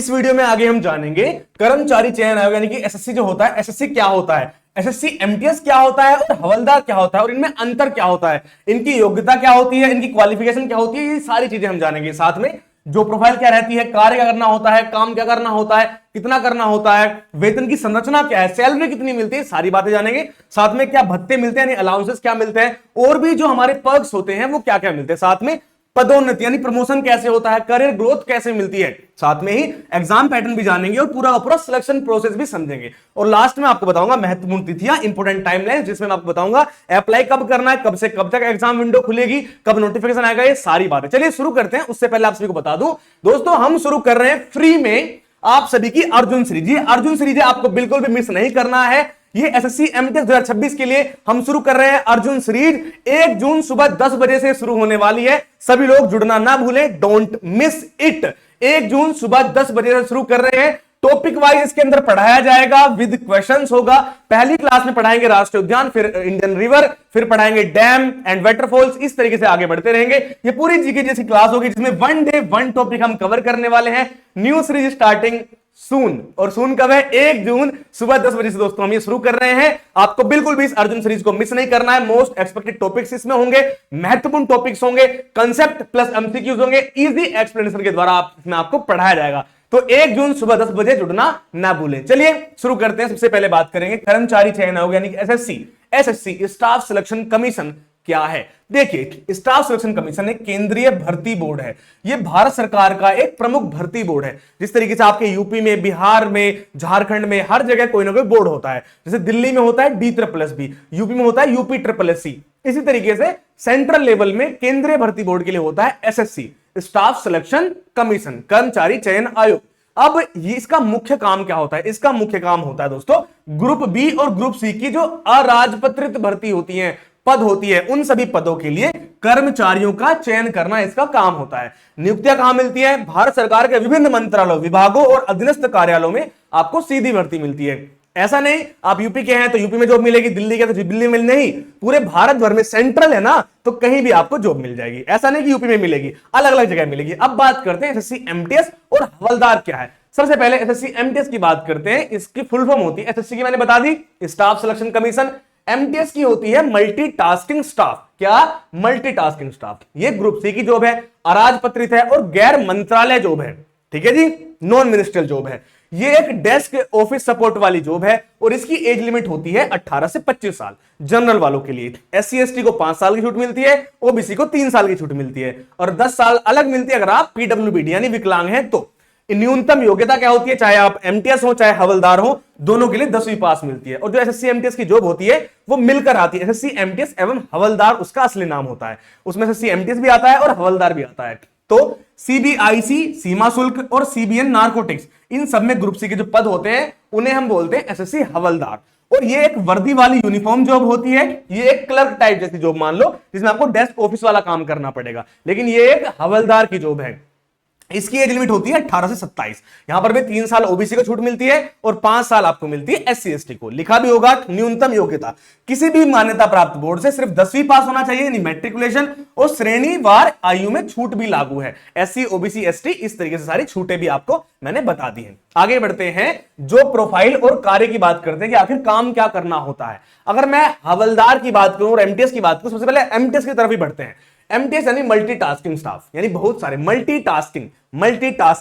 इस वीडियो में आगे हम जानेंगे कर्मचारी चयन आयोग यानी कि एसएससी जो होता है, एसएससी क्या होता है, एसएससी एमटीएस क्या होता है और हवलदार क्या होता है और इनमें अंतर क्या होता है, इनकी योग्यता क्या होती है, इनकी क्वालिफिकेशन क्या होती है, ये सारी चीजें हम जानेंगे। साथ में जो प्रोफाइल क्या रहती है, कार्य क्या करना होता है, काम क्या करना होता है, कितना करना होता है, वेतन की संरचना क्या है, सैलरी कितनी मिलती है, सारी बातें जानेंगे। साथ में क्या भत्ते मिलते हैं यानी अलाउंसेस क्या मिलते हैं, और भी जो हमारे पर्क्स होते हैं वो क्या क्या मिलते हैं। साथ में पदोन्नति यानी प्रमोशन कैसे होता है, करियर ग्रोथ कैसे मिलती है। साथ में ही एग्जाम पैटर्न भी जानेंगे और पूरा का पूरा सिलेक्शन प्रोसेस भी समझेंगे। और लास्ट में आपको बताऊंगा महत्वपूर्ण तिथियां, इंपोर्टेंट टाइमलाइन, जिसमें मैं आपको बताऊंगा अप्लाई कब करना है, कब से कब तक एग्जाम विंडो खुलेगी, कब नोटिफिकेशन आएगा, ये सारी बातें। चलिए शुरू करते हैं। उससे पहले आप सभी को बता दूं दोस्तों, हम शुरू कर रहे हैं फ्री में आप सभी की अर्जुन सीरीज। ये अर्जुन सीरीज आपको बिल्कुल भी मिस नहीं करना है। ये एसएससी एमटीएस 2026 के लिए हम शुरू कर रहे हैं अर्जुन सीरीज। 1 जून सुबह 10 बजे से शुरू होने वाली है। सभी लोग जुड़ना ना भूलें, डोंट मिस इट। 1 जून सुबह 10 बजे से शुरू कर रहे हैं। टॉपिक वाइज इसके अंदर पढ़ाया जाएगा, विद क्वेश्चंस होगा। पहली क्लास में पढ़ाएंगे राष्ट्रीय उद्यान, फिर इंडियन रिवर, फिर पढ़ाएंगे डैम एंड वाटरफॉल्स। इस तरीके से आगे बढ़ते रहेंगे। ये पूरी जीके जैसी क्लास होगी जिसमें वन डे वन टॉपिक हम कवर करने वाले हैं। न्यू सीरीज स्टार्टिंग सून, और सून कब है? 1 जून सुबह 10 बजे से दोस्तों हम ये शुरू कर रहे हैं। आपको बिल्कुल भी इस अर्जुन सीरीज को मिस नहीं करना है। मोस्ट एक्सपेक्टेड टॉपिक्स इसमें होंगे, महत्वपूर्ण टॉपिक्स होंगे, कंसेप्ट प्लस एमसीक्यूज होंगे, इजी एक्सप्लेनेशन के द्वारा इसमें आपको पढ़ाया जाएगा। तो 1 जून सुबह 10 बजे जुड़ना ना भूलें। चलिए शुरू करते हैं। सबसे पहले बात करेंगे कर्मचारी चयन आयोग यानी SSC. SSC staff selection commission क्या है? देखिए, स्टाफ सिलेक्शन कमीशन एक केंद्रीय भर्ती बोर्ड है। यह भारत सरकार का एक प्रमुख भर्ती बोर्ड है। जिस तरीके से आपके यूपी में, बिहार में, झारखंड में हर जगह कोई ना कोई बोर्ड होता है। जैसे दिल्ली में होता है D++B, यूपी में होता है UP++C। इसी तरीके से सेंट्रल लेवल में केंद्रीय भर्ती बोर्ड के लिए होता है एसएससी, स्टाफ सिलेक्शन कमीशन, कर्मचारी चयन आयोग। अब ये इसका मुख्य काम क्या होता है? इसका मुख्य काम होता है दोस्तों ग्रुप बी और ग्रुप सी की जो अराजपत्रित भर्ती होती है, पद होती है, उन सभी पदों के लिए कर्मचारियों का चयन करना इसका काम होता है। नियुक्तियां कहां मिलती है? भारत सरकार के विभिन्न मंत्रालयों, विभागों और अधीनस्थ कार्यालयों में आपको सीधी भर्ती मिलती है। ऐसा नहीं आप यूपी के हैं तो यूपी में जॉब मिलेगी, दिल्ली के तो दिल्ली में नहीं, पूरे भारत भर में सेंट्रल है ना, तो कहीं भी आपको जॉब मिल जाएगी। ऐसा नहीं कि यूपी में मिलेगी, अलग अलग जगह मिलेगी। अब बात करते हैं एसएससी एमटीएस और हवलदार क्या है। सबसे पहले एसएससी एमटीएस की बात करते हैं। इसकी फुल फॉर्म होती है, एसएससी की मैंने बता दी, स्टाफ सिलेक्शन कमीशन। एमटीएस की होती है मल्टीटास्किंग स्टाफ। क्या? Multitasking staff. ये ग्रुप सी की जॉब है, अराजपत्रित है और गैर मंत्रालय जॉब है। ठीक है जी, नॉन मिनिस्ट्रियल जॉब है। ये एक डेस्क ऑफिस सपोर्ट वाली जॉब है और इसकी एज लिमिट होती है 18 से 25 साल जनरल वालों के लिए। एससी एसटी को 5 साल की छूट मिलती है, ओबीसी को 3 साल की छूट मिलती है और 10 साल अलग मिलती है अगर आप पीडब्ल्यूबीडी यानी विकलांग हैं तो। न्यूनतम योग्यता क्या होती है? चाहे आप एमटीएस हो चाहे हवलदार हो, दोनों के लिए 10वीं पास मिलती है। और जो एसएससी एमटीएस की जॉब होती है वो मिलकर आती है। एसएससी एमटीएस एवं हवलदार उसका असली नाम होता है। उसमें एसएससी एमटीएस भी आता है और हवलदार भी आता है। तो सीबीआईसी सीमा शुल्क और सीबीएन नारकोटिक्स, इन सब में ग्रुप सी के जो पद होते हैं उन्हें हम बोलते हैं एसएससी हवलदार। और ये एक वर्दी वाली यूनिफॉर्म जॉब होती है। ये एक क्लर्क टाइप जैसी जॉब मान लो, जिसमें आपको डेस्क ऑफिस वाला काम करना पड़ेगा, लेकिन ये एक हवलदार की जॉब है। इसकी एज लिमिट होती है 18 से 27। यहां पर भी 3 साल ओबीसी को छूट मिलती है और 5 साल आपको मिलती है एससी एसटी को। लिखा भी होगा न्यूनतम योग्यता किसी भी मान्यता प्राप्त बोर्ड से सिर्फ 10वीं पास होना चाहिए यानी मैट्रिकुलेशन, और श्रेणीवार आयु में छूट भी लागू है। एससी ओबीसी एसटी, इस तरीके से सारी छूटें भी आपको मैंने बता दी हैं। आगे बढ़ते हैं, जो प्रोफाइल और कार्य की बात करते हैं कि आखिर काम क्या करना होता है। अगर मैं हवलदार की बात करूं और एमटीएस की बात करूं, सबसे पहले एमटीएस की तरफ ही बढ़ते हैं। एमटीएस यानी मल्टीटास्किंग स्टाफ, यानी बहुत सारे मल्टीटास्किंग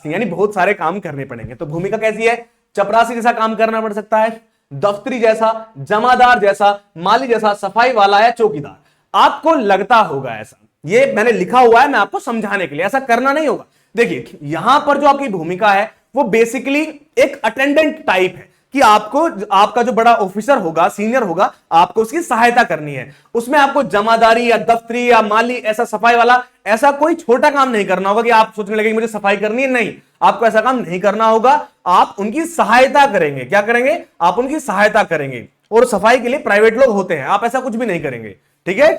यानी बहुत सारे काम करने पड़ेंगे। तो भूमिका कैसी है? चपरासी जैसा काम करना पड़ सकता है, दफ्तरी जैसा, जमादार जैसा, माली जैसा, सफाई वाला या चौकीदार। आपको लगता होगा ऐसा, ये मैंने लिखा हुआ है मैं आपको समझाने के लिए, ऐसा करना नहीं होगा। देखिए यहां पर जो आपकी भूमिका है वो बेसिकली एक अटेंडेंट टाइप है कि आपको आपका जो बड़ा ऑफिसर होगा, सीनियर होगा, आपको उसकी सहायता करनी है। उसमें आपको जमादारी या दफ्तरी या माली, ऐसा सफाई वाला, ऐसा कोई छोटा काम नहीं करना होगा कि आप सोचने लगे मुझे सफाई करनी है। नहीं, आपको ऐसा काम नहीं करना होगा। आप उनकी सहायता करेंगे। क्या करेंगे? आप उनकी सहायता करेंगे। और सफाई के लिए प्राइवेट लोग होते हैं, आप ऐसा कुछ भी नहीं करेंगे। ठीक है,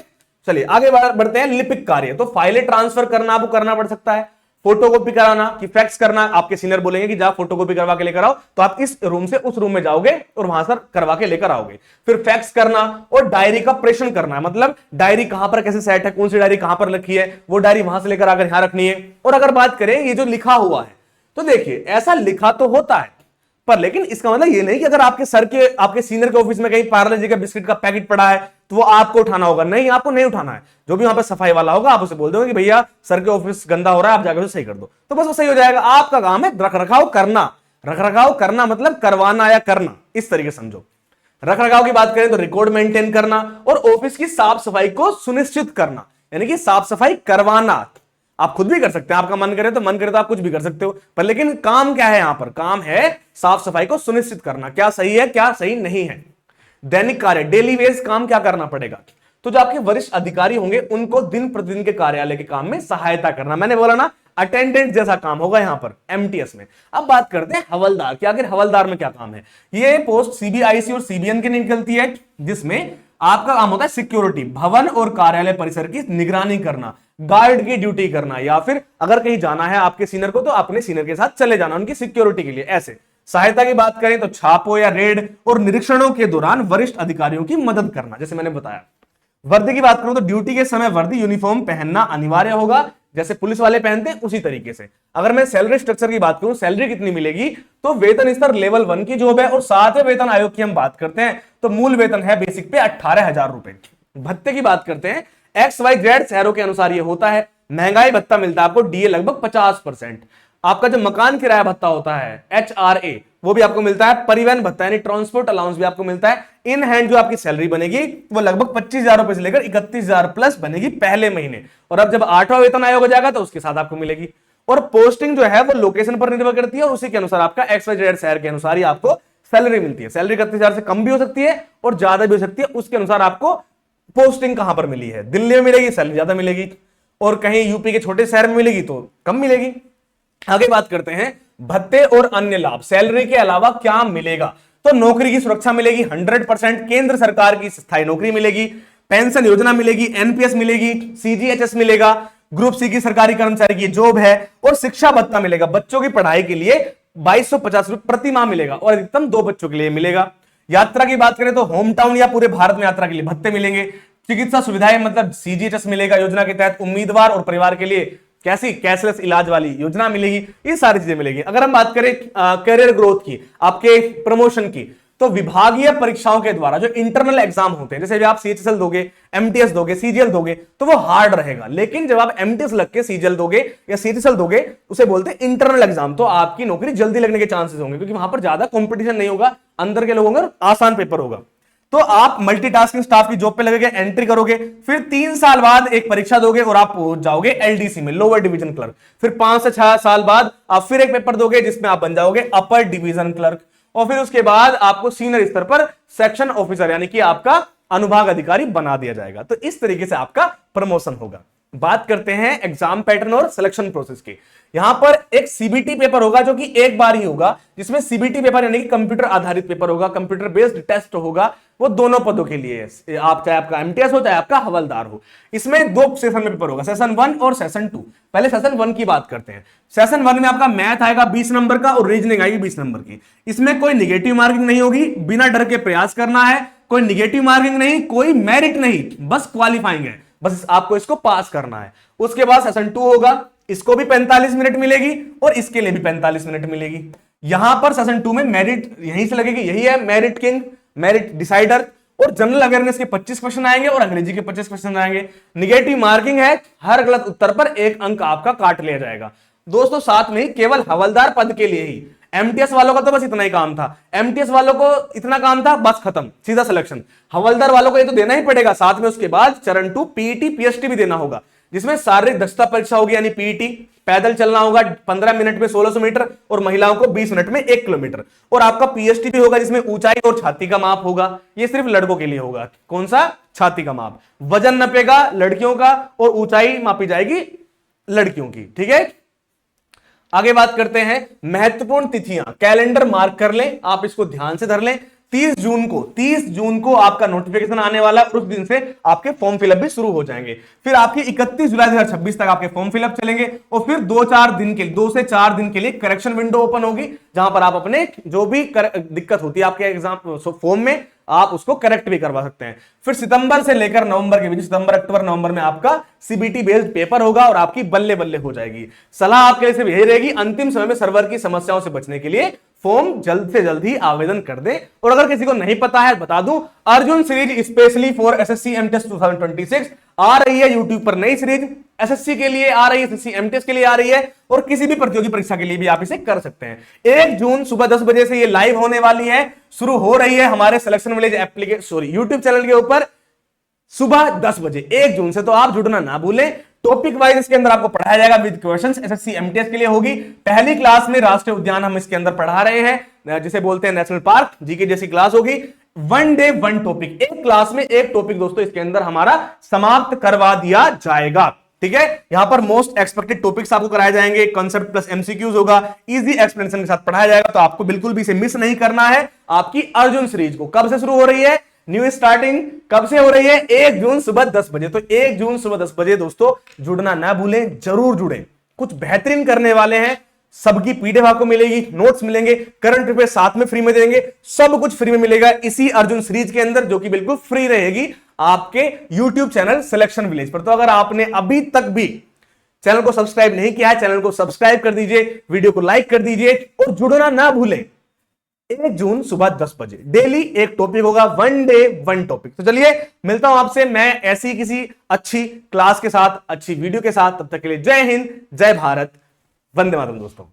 चलिए आगे बढ़ते हैं। लिपिक कार्य, तो फाइलें ट्रांसफर करना आपको करना पड़ सकता है। फोटोकॉपी कराना कि फैक्स करना, आपके सीनियर बोलेंगे कि जा फोटोकॉपी करवा के लेकर आओ, तो आप इस रूम से उस रूम में जाओगे और वहां से करवा के लेकर आओगे। फिर फैक्स करना और डायरी का प्रेषण करना, मतलब डायरी कहां पर कैसे सेट है, कौन सी डायरी कहां पर रखी है, वो डायरी वहां से लेकर आकर यहां रखनी है। और अगर बात करें ये जो लिखा हुआ है, तो देखिए ऐसा लिखा तो होता है, पर लेकिन इसका मतलब ये नहीं कि अगर आपके सर के आपके सीनियर के ऑफिस में कहीं पार्ले जी का बिस्किट का पैकेट पड़ा है तो वो आपको उठाना होगा। नहीं, आपको नहीं उठाना है। जो भी वहां पर सफाई वाला होगा आप उसे बोल दोगे कि भैया सर के ऑफिस गंदा हो रहा है, आप जाकर उसे सही कर दो, तो बस वो सही हो जाएगा। आपका काम है रख रखाव करना। रख रखाव करना मतलब करवाना या करना, इस तरीके समझो। रख रखाव की बात करें तो रिकॉर्ड मेंटेन करना और ऑफिस की साफ सफाई को सुनिश्चित करना, यानी कि साफ सफाई करवाना। आप खुद भी कर सकते हैं, आपका मन करे तो आप कुछ भी कर सकते हो, पर लेकिन काम क्या है यहां पर? काम है साफ सफाई को सुनिश्चित करना, क्या सही है क्या सही नहीं है। दैनिक कार्य, डेली वेज काम क्या करना पड़ेगा? तो जो आपके वरिष्ठ अधिकारी होंगे उनको दिन प्रतिदिन के कार्यालय के काम में सहायता करना। मैंने बोला ना अटेंडेंट जैसा काम होगा यहां पर एमटीएस में। अब बात करते हैं हवलदार की। आखिर हवलदार में क्या काम है? ये पोस्ट सीबीआईसी और सीबीएन की निकलती है, जिसमें आपका काम होता है सिक्योरिटी, भवन और कार्यालय परिसर की निगरानी करना, गार्ड की ड्यूटी करना, या फिर अगर कहीं जाना है आपके सीनियर को तो अपने सीनियर के साथ चले जाना उनकी सिक्योरिटी के लिए। ऐसे सहायता की बात करें तो छापों या रेड और निरीक्षणों के दौरान वरिष्ठ अधिकारियों की मदद करना, जैसे मैंने बताया। वर्दी की बात करूं तो ड्यूटी के समय वर्दी यूनिफॉर्म पहनना अनिवार्य होगा, जैसे पुलिस वाले पहनते हैं उसी तरीके से। अगर मैं सैलरी स्ट्रक्चर की बात करूं, सैलरी कितनी मिलेगी, तो वेतन स्तर लेवल 1 की जॉब है और 7वें वेतन आयोग की हम बात करते हैं तो मूल वेतन है बेसिक पे 18,000 रुपए। भत्ते की बात करते हैं, XYZ शहरों के अनुसार यह होता है। महंगाई भत्ता मिलता है आपको डीए लगभग 50%। आपका जो मकान किराया भत्ता होता है HRA वो भी आपको मिलता है। परिवहन भत्ता यानी ट्रांसपोर्ट अलाउंस भी आपको मिलता है। इन हैंड जो आपकी सैलरी बनेगी वो लगभग 25,000 रुपए से लेकर 31,000 प्लस बनेगी पहले महीने, और अब जब 8वां वेतन आयोग हो जाएगा तो उसके साथ आपको मिलेगी। और पोस्टिंग जो है वो लोकेशन पर निर्भर करती है और उसी के अनुसार आपका XYZ शहर के अनुसार ही आपको सैलरी मिलती है। सैलरी 31,000 से कम भी हो सकती है और ज्यादा भी हो सकती है, उसके अनुसार आपको पोस्टिंग कहां पर मिली है। दिल्ली में मिलेगी सैलरी ज्यादा मिलेगी, और कहीं यूपी के छोटे शहर में मिलेगी तो कम मिलेगी। आगे बात करते हैं भत्ते और अन्य लाभ। सैलरी के अलावा क्या मिलेगा? तो नौकरी की सुरक्षा मिलेगी 100%, केंद्र सरकार की स्थायी नौकरी मिलेगी, पेंशन योजना मिलेगी, एनपीएस मिलेगी, सीजीएचएस मिलेगा, ग्रुप सी की सरकारी कर्मचारी की जॉब है, और शिक्षा भत्ता मिलेगा। बच्चों की पढ़ाई के लिए 2250 रुपए प्रति माह मिलेगा और अधिकतम 2 बच्चों के लिए मिलेगा। यात्रा की बात करें तो होम टाउन या पूरे भारत में यात्रा के लिए भत्ते मिलेंगे। चिकित्सा सुविधाएं मतलब सीजीएचएस मिलेगा योजना के तहत। उम्मीदवार और परिवार के लिए कैसी कैशलेस इलाज वाली योजना मिलेगी, ये सारी चीजें मिलेगी। अगर हम बात करें करियर ग्रोथ की, आपके प्रमोशन की, तो विभागीय परीक्षाओं के द्वारा जो इंटरनल एग्जाम होते हैं, जैसे जब आप सीएचएसएल दोगे, एमटीएस दोगे, सीजीएल दोगे, तो वो हार्ड रहेगा। लेकिन जब आप एमटीएस लग के सीजीएल दोगे या सीएचएसएल दोगे, उसे बोलते हैं इंटरनल एग्जाम, तो आपकी नौकरी जल्दी लगने के चांसेस होंगे, क्योंकि वहां पर ज्यादा कंपटीशन नहीं होगा, अंदर के लोगों का आसान पेपर होगा। तो आप मल्टीटास्किंग स्टाफ की जॉब पे लगोगे, एंट्री करोगे, फिर 3 साल बाद एक परीक्षा दोगे और आप पहुंच जाओगे एलडीसी में, लोअर डिवीजन क्लर्क। फिर 5 से 6 साल बाद आप फिर एक पेपर दोगे जिसमें आप बन जाओगे अपर डिवीजन क्लर्क, और फिर उसके बाद आपको सीनियर स्तर पर सेक्शन ऑफिसर यानी कि आपका अनुभाग अधिकारी बना दिया जाएगा। तो इस तरीके से आपका प्रमोशन होगा। बात करते हैं एग्जाम पैटर्न और सिलेक्शन प्रोसेस की। यहां पर एक सीबीटी पेपर होगा जो कि एक बार ही होगा, जिसमें सीबीटी पेपर यानी कि कंप्यूटर आधारित पेपर होगा, कंप्यूटर बेस्ड टेस्ट होगा। वो दोनों पदों के लिए है, आप चाहे आपका एमटीएस हो चाहे आपका हवलदार हो। इसमें 2 सेशन में पेपर होगा, सेशन 1 और सेशन 2। पहले सेशन 1 की बात करते हैं। सेशन 1 में आपका मैथ आएगा 20 नंबर का और रीजनिंग आएगी 20 नंबर की। इसमें कोई निगेटिव मार्किंग नहीं होगी, बिना डर के प्रयास करना है। कोई निगेटिव मार्किंग नहीं, कोई मेरिट नहीं, बस क्वालिफाइंग है, बस आपको इसको पास करना है। उसके बाद सेशन 2 होगा, इसको भी 45 मिनट मिलेगी और इसके लिए भी 45 मिनट मिलेगी। यहां पर सेशन 2 में मेरिट यहीं से लगेगी, यही है मेरिट किंग, मेरिट डिसाइडर, और जनरल अवेयरनेस के 25 क्वेश्चन आएंगे और अंग्रेजी के 25 क्वेश्चन आएंगे। निगेटिव मार्किंग है, हर गलत उत्तर पर 1 अंक आपका काट लिया जाएगा। दोस्तों साथ में ही केवल हवलदार पद के लिए ही, एमटीएस वालों का तो बस इतना ही काम था, एमटीएस वालों को इतना काम था, बस खत्म, सीधा सिलेक्शन। हवलदार वालों को ये तो देना ही पड़ेगा, साथ में उसके बाद चरण 2 पीईटी पीएसटी भी देना होगा, जिसमें शारीरिक दक्षता परीक्षा होगी यानी पीईटी, पैदल चलना होगा 15 मिनट में 1600 मीटर और महिलाओं को 20 मिनट में 1 किलोमीटर, और आपका पीएसटी भी होगा जिसमें ऊंचाई और छाती का माप होगा। ये सिर्फ लड़कों के लिए होगा। कौन सा? छाती का माप। वजन नपेगा लड़कियों का और ऊंचाई मापी जाएगी लड़कियों की, ठीक है। आगे बात करते हैं महत्वपूर्ण तिथियां, कैलेंडर मार्क कर लें, आप इसको ध्यान से धर लें। 30 जून को आपका नोटिफिकेशन आने वाला है और उस दिन से आपके फॉर्म फिलअप भी शुरू हो जाएंगे। फिर आपके 31 जुलाई 2026 तक आपके फॉर्म फिलअप चलेंगे और फिर 2 से 4 दिन के लिए करेक्शन विंडो ओपन होगी, जहां पर आप अपने जो भी दिक्कत होती है आपके एग्जाम फॉर्म में आप उसको करेक्ट भी करवा सकते हैं। फिर सितंबर से लेकर नवंबर के बीच, सितंबर अक्टूबर नवंबर में आपका सीबीटी बेस्ड पेपर होगा और आपकी बल्ले बल्ले हो जाएगी। सलाह आपके लिए सिर्फ यही रहेगी, अंतिम समय में सर्वर की समस्याओं से बचने के लिए फॉर्म जल्द से जल्द ही आवेदन कर दे। और अगर किसी को नहीं पता है बता दूं, Arjun series specially for SSC MTS 2026 आ रही है यूट्यूब पर, नई सीरीज एसएससी के लिए आ रही है, एसएससी एमटीएस के लिए आ रही है और किसी भी प्रतियोगी परीक्षा के लिए भी आप इसे कर सकते हैं। 1 जून सुबह 10 बजे से ये लाइव होने वाली है, शुरू हो रही है हमारे सिलेक्शन विलेज यूट्यूब चैनल के ऊपर सुबह 10 बजे 1 जून से। तो आप जुड़ना ना भूलें। टॉपिक वाइज इसके अंदर आपको पढ़ाया जाएगा विद क्वेश्चंस, एसएससी एमटीएस के लिए होगी। पहली क्लास में राष्ट्रीय उद्यान हम इसके अंदर पढ़ा रहे हैं, जिसे बोलते हैं नेशनल पार्क, जीके जैसी क्लास होगी। 1 डे 1 टॉपिक, एक क्लास में एक टॉपिक दोस्तों इसके अंदर हमारा समाप्त करवा दिया जाएगा। ठीक है, यहां पर मोस्ट एक्सपेक्टेड टॉपिक्स आपको कराए जाएंगे, कॉन्सेप्ट प्लस एमसीक्यूज होगा, इजी एक्सप्लेनेशन के साथ पढ़ाया जाएगा। तो आपको बिल्कुल भी इसे मिस नहीं करना है। आपकी अर्जुन सीरीज को कब से शुरू हो रही है, न्यू स्टार्टिंग कब से हो रही है, 1 जून सुबह 10 बजे। तो 1 जून सुबह 10 बजे दोस्तों जुड़ना ना भूलें, जरूर जुड़ें। कुछ बेहतरीन करने वाले हैं, सबकी पीडीएफ आपको मिलेगी, नोट्स मिलेंगे, करंट अफेयर साथ में फ्री में देंगे, सब कुछ फ्री में मिलेगा इसी अर्जुन सीरीज के अंदर, जो कि बिल्कुल फ्री रहेगी आपके YouTube चैनल सिलेक्शन विलेज पर। तो अगर आपने अभी तक भी चैनल को सब्सक्राइब नहीं किया है, चैनल को सब्सक्राइब कर दीजिए, वीडियो को लाइक कर दीजिए और जुड़ना ना भूलें। 1 जून सुबह 10 बजे डेली एक टॉपिक होगा, 1 डे 1 टॉपिक। तो चलिए मिलता हूं आपसे मैं ऐसी किसी अच्छी क्लास के साथ, अच्छी वीडियो के साथ। तब तक के लिए जय हिंद, जय भारत, वंदे मातरम दोस्तों।